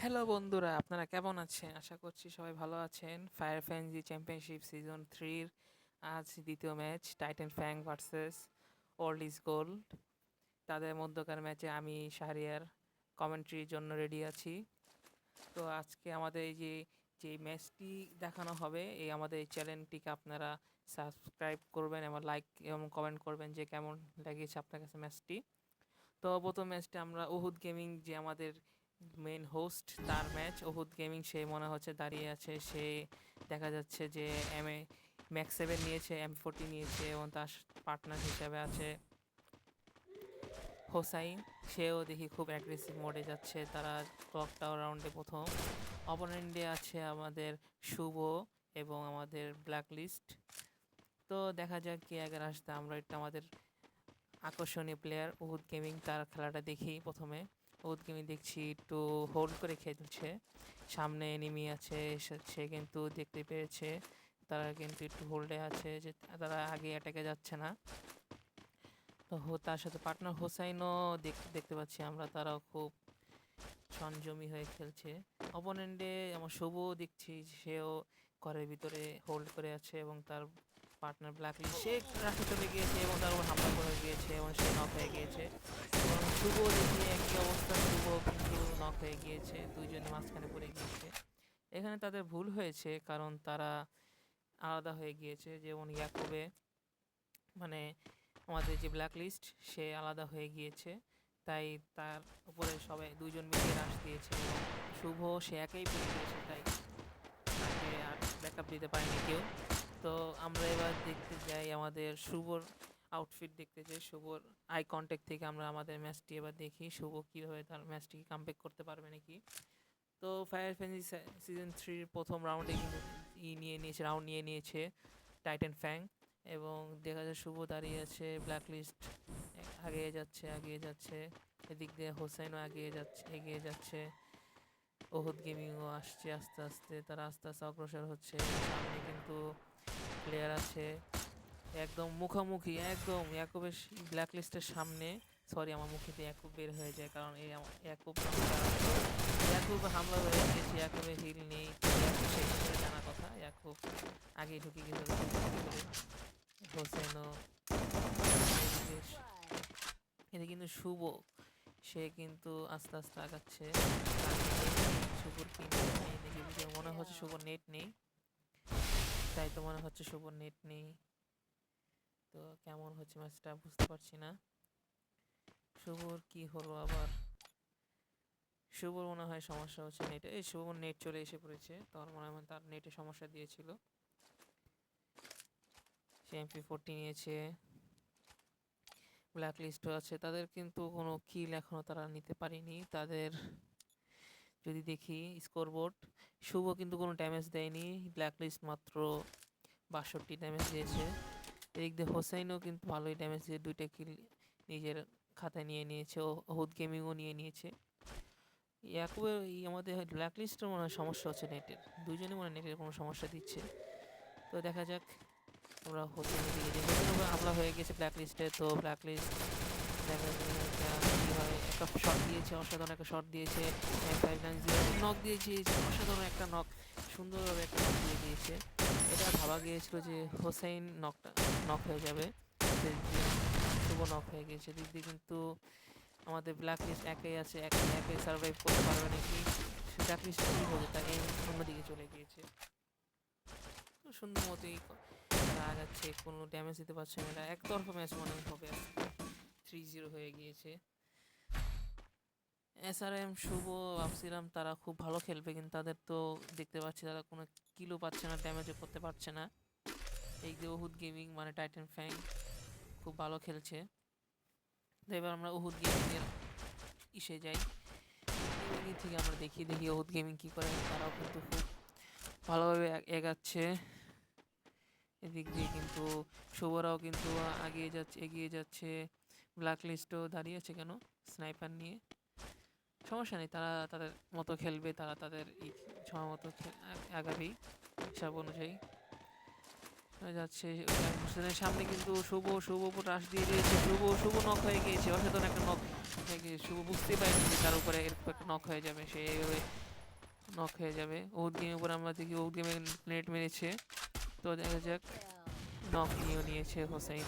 Hello বন্ধুরা, আপনারা কেমন আছেন? আশা করছি সবাই ভালো আছেন। ফায়ার ফ্যান্সি চ্যাম্পিয়নশিপ সিজন 3 আজ দ্বিতীয় match Titan Fang versus Old is Gold. তাদের মধ্যকার ম্যাচে আমি শাহরিয়ার কমেন্ট্রির জন্য রেডি আছি। তো আজকে আমাদের এই যে ম্যাচটি দেখানো হবে, আমাদের এই চ্যানেলটিকে আপনারা সাবস্ক্রাইব করবেন এবং লাইক এবং কমেন্ট করবেন যে কেমন লেগেছে আপনার কাছে ম্যাচটি। তো প্রথম ম্যাচটা আমরা উহুদ গেমিং, যে আমাদের মেন হোস্ট, তার ম্যাচ। উহুদ গেমিং সে মনে হচ্ছে দাঁড়িয়ে আছে, সে দেখা যাচ্ছে যে ম্যাক্স 7 নিয়েছে, M40 নিয়েছে এবং তার পার্টনার হিসাবে আছে হোসাইন। সেও দেখি খুব অ্যাগ্রেসিভ মোডে যাচ্ছে। তারা ক্লক টাওয়ার রাউন্ডে প্রথম। অপোনেন্টে আছে আমাদের শুভ এবং আমাদের ব্ল্যাক লিস্ট। তো দেখা যাক কে আগে আসতে। আমরা এটা আমাদের আকর্ষণীয় প্লেয়ার উহুদ গেমিং, তার খেলাটা দেখি প্রথমে। উহুদ গেমিং দেখছি একটু হোল্ড করে খেলছে, সামনে এনিমি আছে, সে কিন্তু দেখতে পেরেছে, তারা কিন্তু একটু হোল্ডে আছে, যে তারা আগে অ্যাটাকে যাচ্ছে না। তো তার সাথে পার্টনার হোসাইনও দেখতে পাচ্ছি আমরা, তারাও খুব সংযমী হয়ে খেলছে। অপোনেন্টে আমার শুভ দেখছি, সেও ঘরের ভিতরে হোল্ড করে আছে এবং তার পার্টনার ব্ল্যাকলি সে রাশে চলে গিয়েছে এবং তার উপর হামলা করে গিয়েছে এবং সে নক হয়ে গিয়েছে। এবং শুভ দেখি একই অবস্থা, শুভ কিন্তু নক হয়ে গিয়েছে, দুইজনে মাঝখানে পড়ে গিয়েছে। এখানে তাদের ভুল হয়েছে, কারণ তারা আলাদা হয়ে গিয়েছে। যেমন ইয়াকুবে, মানে আমাদের যে ব্ল্যাক লিস্ট, সে আলাদা হয়ে গিয়েছে, তাই তার উপরে সবাই দুইজন মিলিয়ে রাশ দিয়েছে এবং শুভ সে একাই পড়ে গিয়েছে, তাই তাকে আর ব্যাকআপ দিতে পারেনি কেউ। তো আমরা এবার দেখতে যাই, আমাদের শুভর আউটফিট দেখতে যাই। শুভর আই কন্ট্যাক্ট থেকে আমরা আমাদের ম্যাচটি এবার দেখি, শুভ কীভাবে তার ম্যাচটিকে কামব্যাক করতে পারবে নাকি। তো ফায়ার ফ্যান্সি সিজন 3 প্রথম রাউন্ডে কিন্তু রাউন্ড নিয়ে নিয়েছে টাইটান ফ্যাং। এবং দেখা যায় শুভ দাঁড়িয়ে আছে, ব্ল্যাক লিস্ট এগিয়ে যাচ্ছে, এদিক দিয়ে হোসেনও এগিয়ে যাচ্ছে। ওহুদ গেমিংও আসছে আস্তে আস্তে, তারা আস্তে আস্তে অগ্রসর হচ্ছে। সামনে কিন্তু প্লেয়ার আছে একদম মুখোমুখি, একদম ইয়াকুবের ব্ল্যাক লিস্টের সামনে। সরি, আমার মুখে দিয়ে ইয়াকুব বের হয়ে যায়, কারণ এই ইয়াকুব ইয়াকুব হামলা হয়ে গেছে, ইয়াকুবের হিল নেই। ইয়াকুব শেষ করে জানা কথা, ইয়াকুব আগেই ঢুকে গেছে হোসেনও। এদিকে কিন্তু শুভ, সে কিন্তু আস্তে আস্তে আগাচ্ছে। শুভর কি নেট নেই দেখি, বুঝে মনে হচ্ছে শুভর নেট নেই, তাই তো মনে হচ্ছে শুভর নেট নেই। তো কেমন হচ্ছে ম্যাচটা বুঝতে পারছি না। শুভর কি হলো আবার? শুভর মনে হয় সমস্যা হচ্ছে নেটে। এই শুভর নেট চলে এসে পড়েছে, তার মনে হয় তার নেটে সমস্যা দিয়েছিল। সে MP40 নিয়েছে, ব্ল্যাক লিস্টও আছে। তাদের কিন্তু কোনো কিল এখনও তারা নিতে পারেনি। তাদের যদি দেখি স্কোরবোর্ড, শুভ কিন্তু কোনো ড্যামেজ দেয়নি, ব্ল্যাক লিস্ট মাত্র 62 ড্যামেজ দিয়েছে। এদিক দিয়ে হোসাইনও কিন্তু ভালোই ড্যামেজ দিয়ে 2টা কিল নিজের খাতায় নিয়ে নিয়েছে, ও হুদ গেমিংও নিয়ে নিয়েছে। ইয়াকুবের আমাদের ব্ল্যাক লিস্টের মনে হয় সমস্যা হচ্ছে নেটের, দুজনে মনে হয় নেটের কোনো সমস্যা দিচ্ছে। তো দেখা যাক, আমরা হোসেনের দিকে যে হোসেন হামলা হয়ে গেছে ব্ল্যাক লিস্টে। তো ব্ল্যাক লিস্ট দেখা কী হয়, একটা শট দিয়েছে, অসাধারণ একটা শট দিয়েছে, 590 নক দিয়েছে, অসাধারণ একটা নক, সুন্দরভাবে একটা নক দিয়ে দিয়েছে। এটা ভাবা গিয়েছিল যে হোসেন নক হয়ে যাবে, শুভ নক হয়ে গেছে। দিক দিয়ে কিন্তু আমাদের ব্ল্যাক লিস্ট একাই আছে, একাই সার্ভাইভ করতে পারবে নাকি, ব্ল্যাক লিস্ট কী হবে, তার এম অন্যদিকে চলে গিয়েছে। তো সুন্দর মতোই তারা আগাচ্ছে, কোনো ড্যামেজ দিতে পারছে না। এটা একতরফা ম্যাচ মনে হবে, 3-0 হয়ে গিয়েছে। SRM শুভ ভাবছিলাম তারা খুব ভালো খেলবে, কিন্তু তাদের তো দেখতে পাচ্ছি তারা কোনো কিলও পাচ্ছে না, ড্যামেজও করতে পারছে না। এই যে উহুদ গেমিং মানে টাইটান ফ্যাং খুব ভালো খেলছে। তো এবার আমরা উহুদ গেমিংয়ের ইসে যাই, গেমিং থেকে আমরা দেখি উহুদ গেমিং কী করে। তারাও কিন্তু খুব ভালোভাবে এগাচ্ছে। এদিক দিয়ে কিন্তু শুভরাও কিন্তু এগিয়ে যাচ্ছে। ব্ল্যাক লিস্টও দাঁড়িয়ে আছে কেন স্নাইপার নিয়ে, সমস্যা নেই, তারা তাদের মতো খেলবে, তারা তাদের সময় মতো আগাবেই হিসাব অনুযায়ী যাচ্ছে। সামনে কিন্তু শুভ উপর রাশ দিয়ে দিয়েছে, শুভ নক হয়ে গিয়েছে, অসাধারণ একটা নক হয়ে গিয়েছে। শুভ বুঝতেই পারেনি যে তার উপরে এরকম একটা নক হয়ে যাবে, সে এইভাবে নক হয়ে যাবে। উহুদ গেমের উপর আমরা দেখি উহুদ গেমে নেট মেরেছে। তো দেখা যাক, নক নিয়েও নিয়েছে হোসেন।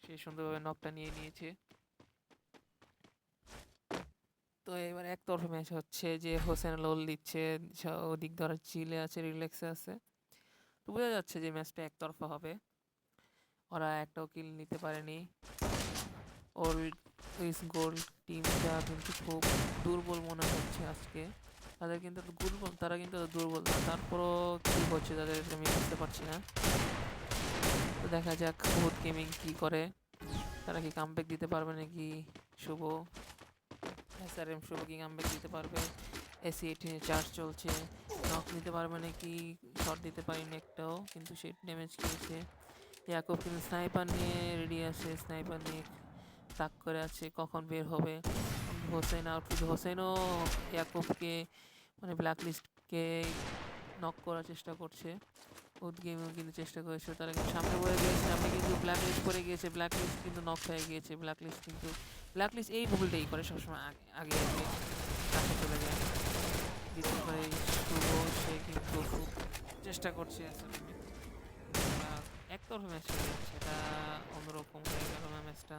সে সুন্দরভাবে নকটা নিয়ে নিয়েছে। তো এবার একতরফা ম্যাচ হচ্ছে, যে হোসেন লোল দিচ্ছে, ওদিক ধরে চিলে আছে, রিল্যাক্সে আছে। তো বোঝা যাচ্ছে যে ম্যাচটা একতরফা হবে। ওরা একটাও কিল নিতে পারেনি। ওল্ড ইস গোল্ড টিমটা কিন্তু খুব দুর্বল মনে হচ্ছে আজকে। তাদের কিন্তু দুর্বল, তারা কিন্তু দুর্বল না, তারপরও কী হচ্ছে তাদের আমি বুঝতে পারছি না। তো দেখা যাক বহুত গেমিং কী করে, তারা কি কামব্যাক দিতে পারবে নাকি। শুভ, SRM শুভ কি কামব্যাক দিতে পারবে? AC-18 চার্জ চলছে, নক নিতে পারবে নাকি। শট দিতে পারিনি একটাও, কিন্তু সে ড্যামেজ খেয়েছে। ইয়াকুব কিন্তু স্নাইপার নিয়ে রেডি আছে, স্নাইপার নিয়ে তাক করে আছে কখন বের হবে। হোসেন আউট, কিন্তু হোসেনও ইয়াকুবকে মানে ব্ল্যাকলিস্টকে নক করার চেষ্টা করছে। উড গেমও কিন্তু চেষ্টা করেছে, তারা কিন্তু সামনে পড়ে গিয়েছে, সামনে কিন্তু ব্ল্যাকলিস্ট পড়ে গিয়েছে, ব্ল্যাকলিস্ট কিন্তু নক হয়ে গিয়েছে। ব্ল্যাকলিস্ট এই ভুলটাই করে সবসময়, আগে আগে আগে কাছে চলে যায়। দ্বিতীয় করে শুভ, সে কিন্তু খুব চেষ্টা করছে আসলে একতরফা ম্যাচ হয়ে যাচ্ছে, এটা অন্যরকম হয়ে গেল ম্যাচটা।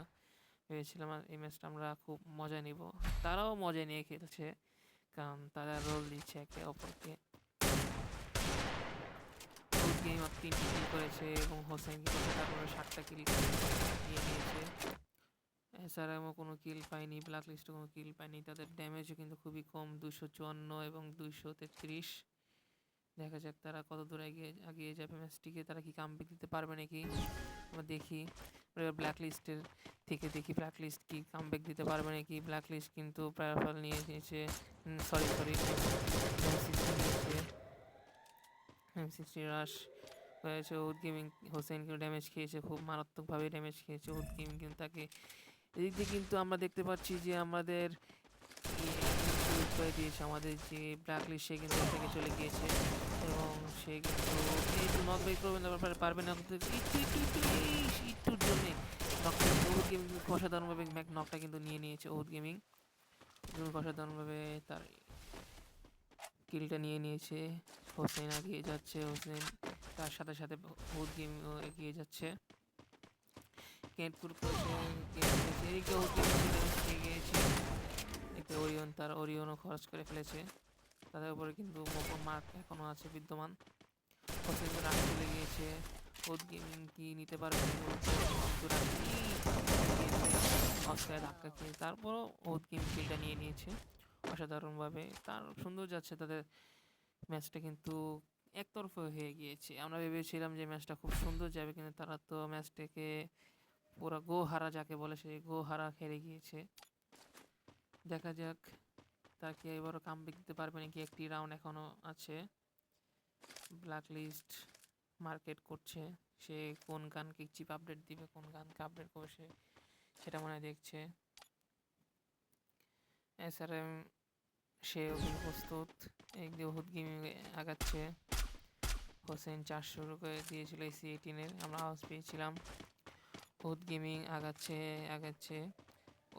ভেবেছিলাম এই ম্যাচটা আমরা খুব মজা নিব, তারাও মজা নিয়ে খেলছে, কারণ তারা রোল দিচ্ছে একে অপরকে। গেম 3টি কিল করেছে এবং হোসেন কি করেছে, তারপরে 7টা কিল নিয়ে নিয়েছে। এছাড়াও কোনো কিল পায়নি, ব্ল্যাক লিস্টে কোনো কিল পায়নি। তাদের ড্যামেজও কিন্তু খুবই কম, 254 এবং 233। দেখা যাক তারা কত দূর এগিয়ে যাবে ম্যাচটিকে, তারা কি কামব্যাক দিতে পারবে নাকি। আমরা দেখি ব্ল্যাক লিস্টের থেকে, দেখি ব্ল্যাক লিস্ট কি কামব্যাক দিতে পারবে নাকি। ব্ল্যাক লিস্ট কিন্তু প্রায়ফল নিয়ে নিয়েছে, সরি নিয়েছে, M60 রাশ হয়েছে। উড গেমিং হোসেন কিন্তু ড্যামেজ খেয়েছে, খুব মারাত্মকভাবে ড্যামেজ খেয়েছে উড গেমিং, কিন্তু তাকে এদিক দিয়ে কিন্তু আমরা দেখতে পাচ্ছি যে আমাদের করে দিয়েছে, আমাদের যে ব্ল্যাক লিস্ট সে কিন্তু থেকে চলে গিয়েছে, এবং সে কিন্তু একটু নক ব্রেক করবেন, তারপরে পারবে না, একটুর জন্যে নকটা উড গেমিং অসাধারণভাবে নকটা কিন্তু নিয়ে নিয়েছে। উড গেমিং অসাধারণভাবে তার কিলটা নিয়ে নিয়েছে। হোসেন এগিয়ে যাচ্ছে, হোসেন তার সাথে সাথে উড গেমিংও এগিয়ে যাচ্ছে। কেন্টপুর করেছে, এদিকে উড গেমিং খেয়ে গিয়েছে। এতে ওরিয়নও খরচ করে ফেলেছে, তাদের উপরে কিন্তু মার্ক এখনও আছে বিদ্যমান। হোসেন রাশ চলে গিয়েছে, উড গেমিং কি নিতে পারবে, অস্কারে ধাক্কা খেয়ে তারপরও উড গেমিং কিলটা নিয়ে নিয়েছে অসাধারণভাবে। তার সুন্দর যাচ্ছে তাদের ম্যাচটা, কিন্তু একতরফা হয়ে গিয়েছে। আমরা ভেবেছিলাম যে ম্যাচটা খুব সুন্দর যাবে, কিন্তু তারা তো ম্যাচটাকে পুরো গো হারা যাকে বলে, সেই গো হারা হেরে গিয়েছে। দেখা যাক তাকে এবারও কামব্যাক দিতে পারবে নাকি, একটি রাউন্ড এখনো আছে। ব্ল্যাক লিস্ট মার্কেট করছে, সে কোন গানকে চিপ আপডেট দিবে, কোন গানকে আপডেট করবে সে সেটা মনে দেখছে। SRM সেও কিন্তু প্রস্তুত, একদিকে উহুদ গেমিং আগাচ্ছে। হোসেন 4 শুরু করে দিয়েছিল AC-18-এর, আমরা আওয়াজ পেয়েছিলাম। উহুদ গেমিং আগাচ্ছে।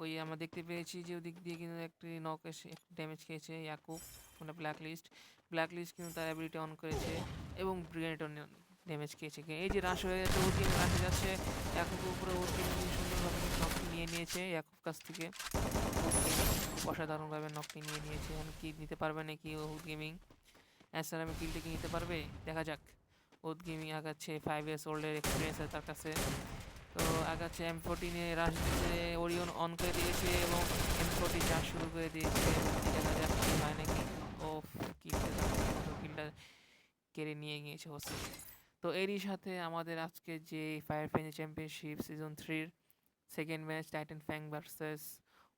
ওই আমরা দেখতে পেয়েছি যে ওদিক দিয়ে কিন্তু একটি নক এসে ড্যামেজ খেয়েছে ইয়াকুব, মানে ব্ল্যাক লিস্ট কিন্তু তার অ্যাবিলিটি অন করেছে এবং ব্রিগেডও ড্যামেজ খেয়েছে। এই যে রাশ হয়ে যাচ্ছে, উহুদ গেমিং রাশে যাচ্ছে, ইয়াকুবের উপরে উহুদ গেমিং সুন্দরভাবে নকটি নিয়ে নিয়েছে ইয়াকুব কাছ থেকে। অসাধারণভাবে নকটি নিয়ে নিয়েছে, এখন কি নিতে পারবে নাকি উহুদ গেমিং। SRM কিলটা কি নিতে পারবে, দেখা যাক। উহুদ গেমিং আগাচ্ছে, 5 ইয়ার্স ওল্ডের এক্সপিরিয়েন্স আছে তার কাছে। তো আগাচ্ছে, M14 রাশ দিতে ওরিয়ন অন করে দিয়েছে এবং M40 চার্জ শুরু করে দিয়েছে। দেখা যাক কি হয় নাকি। ও কিলটা কেড়ে নিয়ে গিয়েছে হোসেন। তো এরই সাথে আমাদের আজকে যে fire franchise championship season 3 second match Titan Fang versus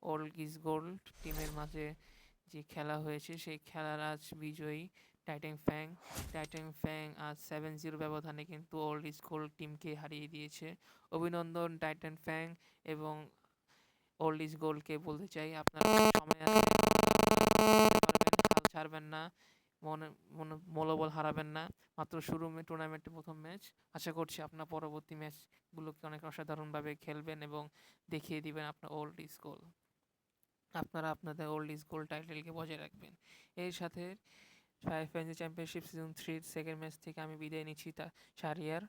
Old is Gold টিমের মাঝে যে খেলা হয়েছে, সেই খেলার আজ বিজয়ী টাইটান ফ্যাং আজ 7-0 ব্যবধানে কিন্তু ওল্ড ইজ গোল্ড টিমকে হারিয়ে দিয়েছে। অভিনন্দন টাইটান ফ্যাং এবং ওল্ড ইজ গোল্ডকে বলতে চাই, আপনারা সময় আছে, হাল ছাড়বেন না, মনোবল হারাবেন না। মাত্র শুরু টুর্নামেন্টের প্রথম ম্যাচ, আশা করছি আপনার পরবর্তী ম্যাচগুলোকে অনেক অসাধারণভাবে খেলবেন এবং দেখিয়ে দিবেন আপনার ওল্ড ইজ গোল্ড। আপনারা আপনাদের ওল্ড ইজ গোল্ড টাইটেলকে বজায় রাখবেন। এর সাথে fire fancy championship season 3 second match থেকে আমি বিদায় নিচ্ছি শাহরিয়ার।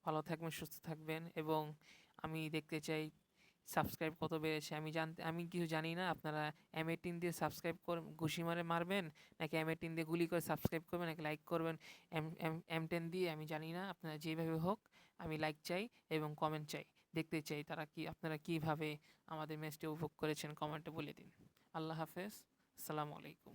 ভালো থাকবেন, সুস্থ থাকবেন এবং আমি দেখতে চাই সাবস্ক্রাইব কত বেড়েছে। আমি কিছু জানি না, আপনারা M18 দিয়ে সাবস্ক্রাইব ঘুষি মারবেন, নাকি M18 দিয়ে গুলি করে সাবস্ক্রাইব করবেন, নাকি লাইক করবেন M10 দিয়ে, আমি জানি না। আপনারা যেভাবে হোক, আমি লাইক চাই এবং কমেন্ট চাই, দেখতে চাই আপনারা কিভাবে আমাদের ম্যাচটি উপভোগ করেছেন, কমেন্টে বলে দিন। আল্লাহ হাফেজ, আসসালামু আলাইকুম।